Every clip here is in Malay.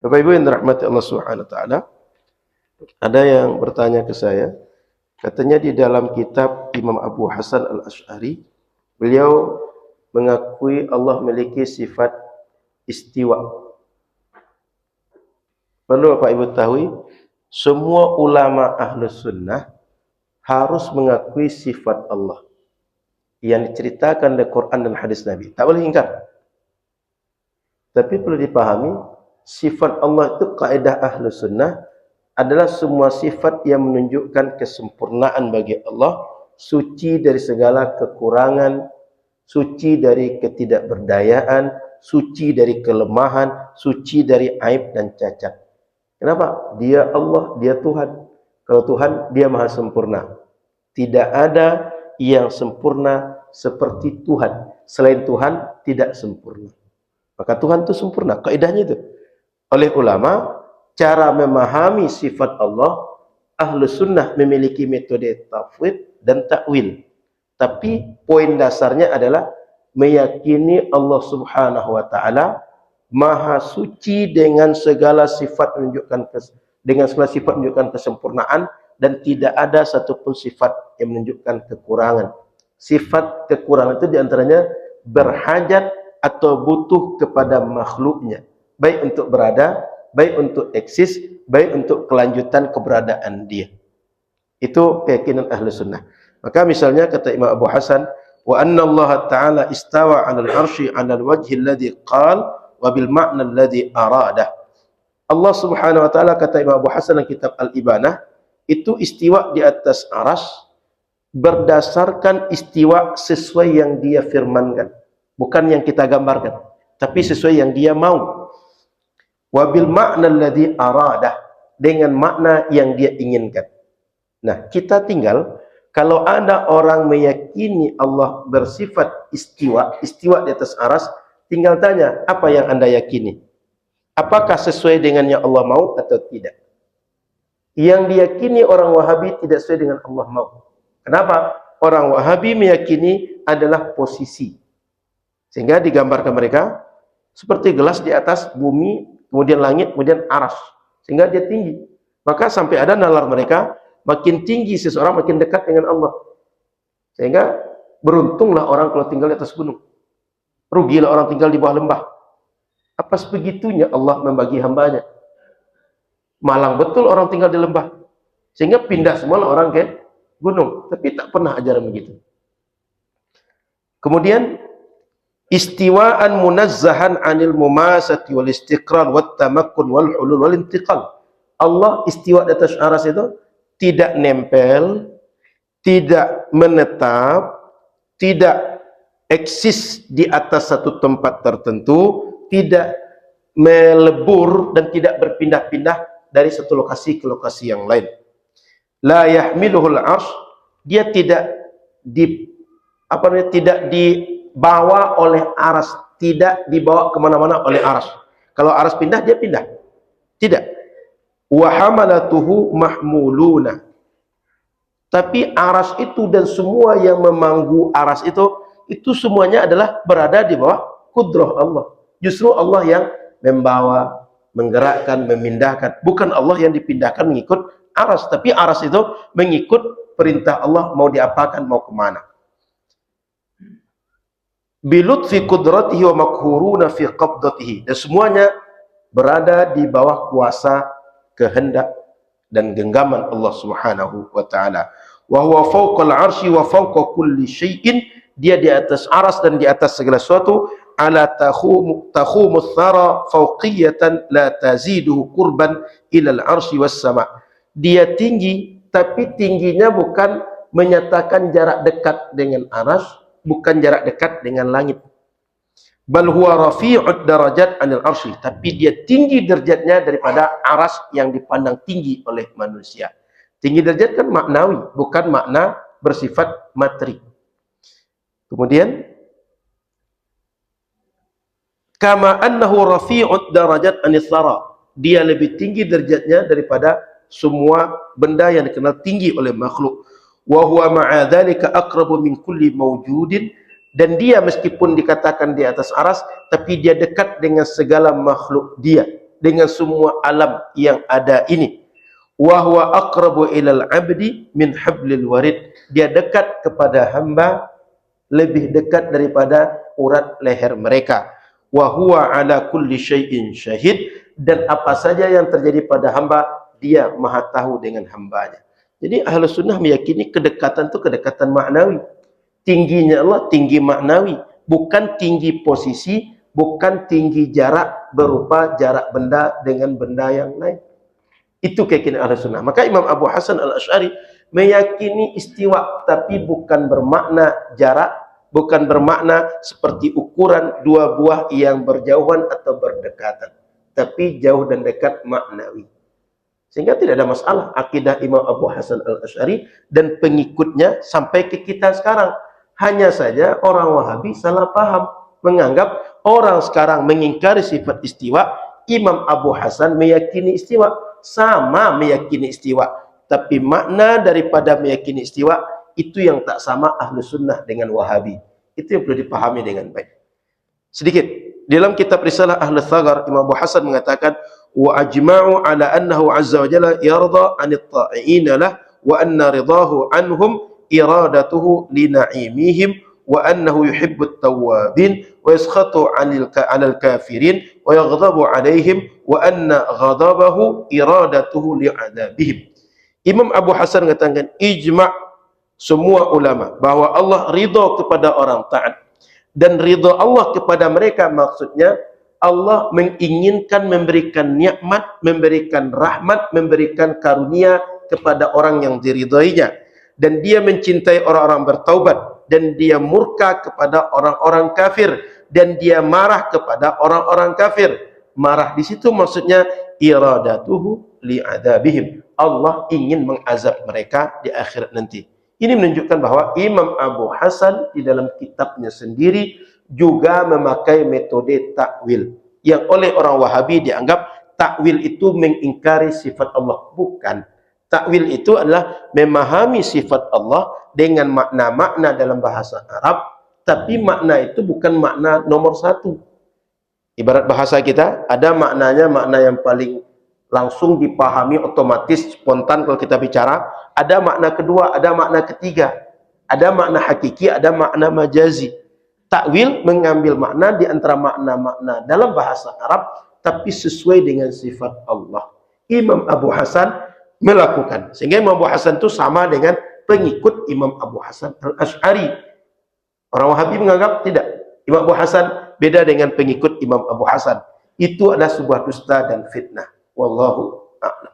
Bapak Ibu yang dirahmati Allah Subhanahu wa taala, ada yang bertanya ke saya, katanya di dalam kitab Imam Abu Hasan Al-Asy'ari, beliau mengakui Allah memiliki sifat istiwa. Perlu Bapak Ibu tahu, semua ulama Ahlus Sunnah harus mengakui sifat Allah yang diceritakan dalam Quran dan hadis Nabi. Tak boleh ingkar. Tapi perlu dipahami, sifat Allah itu kaidah Ahlus Sunnah adalah semua sifat yang menunjukkan kesempurnaan bagi Allah, suci dari segala kekurangan, suci dari ketidakberdayaan, suci dari kelemahan, suci dari aib dan cacat. Kenapa? Dia Allah, dia Tuhan. Kalau Tuhan, dia maha sempurna. Tidak ada yang sempurna seperti Tuhan. Selain Tuhan, tidak sempurna. Maka Tuhan itu sempurna. Kaidahnya itu. Oleh ulama, cara memahami sifat Allah, Ahlus Sunnah memiliki metode tafwid dan takwil. Tapi poin dasarnya adalah meyakini Allah Subhanahu wa taala maha suci dengan segala sifat menunjukkan kesempurnaan, dan tidak ada satupun sifat yang menunjukkan kekurangan. Sifat kekurangan itu diantaranya berhajat atau butuh kepada makhluknya, baik untuk berada, baik untuk eksis, baik untuk kelanjutan keberadaan dia. Itu keyakinan Ahlus Sunnah. Maka misalnya kata Imam Abu Hasan, wa anna Allah Ta'ala istawa 'alal 'arsy 'alal wajhi alladhi qala wa bil ma'na alladhi arada. Allah Subhanahu wa taala, kata Imam Abu Hasan dalam kitab Al-Ibanah, itu istiwa di atas arsy berdasarkan istiwa sesuai yang dia firmankan, bukan yang kita gambarkan, tapi sesuai yang dia mau. Wa bil ma'na alladhi arada, dengan makna yang dia inginkan. Nah, kita tinggal, kalau ada orang meyakini Allah bersifat istiwa di atas aras, tinggal tanya, apa yang Anda yakini? Apakah sesuai dengan yang Allah mau atau tidak? Yang diyakini orang Wahabi tidak sesuai dengan Allah mau. Kenapa? Orang Wahabi meyakini adalah posisi. Sehingga digambarkan mereka seperti gelas di atas bumi, kemudian langit, kemudian aras. Sehingga dia tinggi. Maka sampai ada nalar mereka, makin tinggi seseorang makin dekat dengan Allah. Sehingga beruntunglah orang kalau tinggal di atas gunung. Rugilah orang tinggal di bawah lembah. Apa sebegitunya Allah membagi hambanya. Malang betul orang tinggal di lembah. Sehingga pindah semua orang ke gunung. Tapi tak pernah ajaran begitu. Kemudian, istiwaan munazzahan anil mumasati wal istiqrar wat tamakkun wal hulul wal intiqal. Allah istiwa di atas aras itu tidak nempel, tidak menetap, tidak eksis di atas satu tempat tertentu, tidak melebur dan tidak berpindah-pindah dari satu lokasi ke lokasi yang lain. La yahmiluhul arsh, dia tidak dibawa oleh aras, tidak dibawa kemana-mana oleh aras. Kalau aras pindah, dia pindah. Tidak. Wa hamalatuhu mahmuluna. Tapi aras itu dan semua yang memanggu aras itu semuanya adalah berada di bawah kudrah Allah. Justru Allah yang membawa, menggerakkan, memindahkan. Bukan Allah yang dipindahkan mengikut aras, tapi aras itu mengikut perintah Allah, mau diapakan, mau kemana. Bilutfi qudratihi wa makhuruna fi qabdatihi, dan semuanya berada di bawah kuasa, kehendak dan genggaman Allah Subhanahu wa taala. Wa huwa fawqal 'arsy wa fawqa kulli syai'in, dia di atas aras dan di atas segala sesuatu. Ala takhumus thara fawqiyatan la taziduhu qurban ilal 'arsy was sama. Dia tinggi, tapi tingginya bukan menyatakan jarak dekat dengan aras, bukan jarak dekat dengan langit. Bal huwa rafi'ud darajat anil arsy, tapi dia tinggi derajatnya daripada aras yang dipandang tinggi oleh manusia. Tinggi derajat kan maknawi, bukan makna bersifat materi. Kemudian, kama annahu rafi'ud darajat anis thara, dia lebih tinggi derajatnya daripada semua benda yang dikenal tinggi oleh makhluk. Wa huwa ma'a dzalika aqrabu min kulli mawjudin, dan dia meskipun dikatakan di atas aras, tapi dia dekat dengan segala makhluk dia. dengan semua alam yang ada ini. Wa huwa aqrabu ilal abdi min hablil warid. Dia dekat kepada hamba lebih dekat daripada urat leher mereka. Wa huwa ala kulli syai'in syahid. Dan apa saja yang terjadi pada hamba, dia maha tahu dengan hambanya. Jadi Ahlus Sunnah meyakini kedekatan itu kedekatan maknawi. Tingginya Allah tinggi maknawi, bukan tinggi posisi, bukan tinggi jarak berupa jarak benda dengan benda yang lain. Itu keyakinan Ahlus Sunnah. Maka Imam Abu Hasan Al-Asy'ari meyakini istiwa, tapi bukan bermakna jarak, bukan bermakna seperti ukuran dua buah yang berjauhan atau berdekatan, tapi jauh dan dekat maknawi. Sehingga tidak ada masalah akidah Imam Abu Hasan Al-Asy'ari dan pengikutnya sampai ke kita sekarang. Hanya saja orang Wahabi salah paham, menganggap orang sekarang mengingkari sifat istiwa, Imam Abu Hasan meyakini istiwa, sama meyakini istiwa, tapi makna daripada meyakini istiwa itu yang tak sama Ahlus Sunnah dengan Wahabi. Itu yang perlu dipahami dengan baik. Sedikit dalam kitab Risalah Ahlus Thaghar, Imam Abu Hasan mengatakan, wa ajma'u ala annahu azza wa jalla yarda 'anil ta'iina lah wa anna ridahu anhum iradatuhu li na'imihim wa annahu yuhibbut tawwabin wa yaskhatu 'alal kafirin wa yaghdabu 'alaihim wa anna ghadabahu iradatuhu li 'adabihim. Imam Abu Hasan mengatakan ijma' semua ulama bahwa Allah ridha kepada orang taat, dan ridha Allah kepada mereka maksudnya Allah menginginkan memberikan nikmat, memberikan rahmat, memberikan karunia kepada orang yang diridainya, dan dia mencintai orang-orang bertaubat, dan dia murka kepada orang-orang kafir, dan dia marah kepada orang-orang kafir. Marah di situ maksudnya iradatuhu li'adabihim. Allah ingin mengazab mereka di akhirat nanti. Ini menunjukkan bahwa Imam Abu Hasan di dalam kitabnya sendiri juga memakai metode takwil, yang oleh orang Wahabi dianggap takwil itu mengingkari sifat Allah. Bukan. Takwil itu adalah memahami sifat Allah dengan makna-makna dalam bahasa Arab, tapi makna itu bukan makna nomor satu. Ibarat bahasa kita, ada maknanya makna yang paling langsung dipahami, otomatis, spontan kalau kita bicara. Ada makna kedua, ada makna ketiga. Ada makna hakiki, ada makna majazi. Takwil mengambil makna di antara makna-makna dalam bahasa Arab, tapi sesuai dengan sifat Allah. Imam Abu Hasan melakukan. Sehingga Imam Abu Hasan itu sama dengan pengikut Imam Abu Hasan Al-Asy'ari. Orang Wahabi menganggap tidak. Imam Abu Hasan beda dengan pengikut Imam Abu Hasan. Itu adalah sebuah dusta dan fitnah. Wallahu a'lam.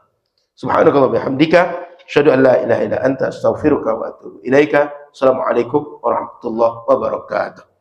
Subhanakallah bihamdika, asyhadu an la ilaha illa anta, astaghfiruka wa atubu ilaika. Assalamualaikum warahmatullahi wabarakatuh.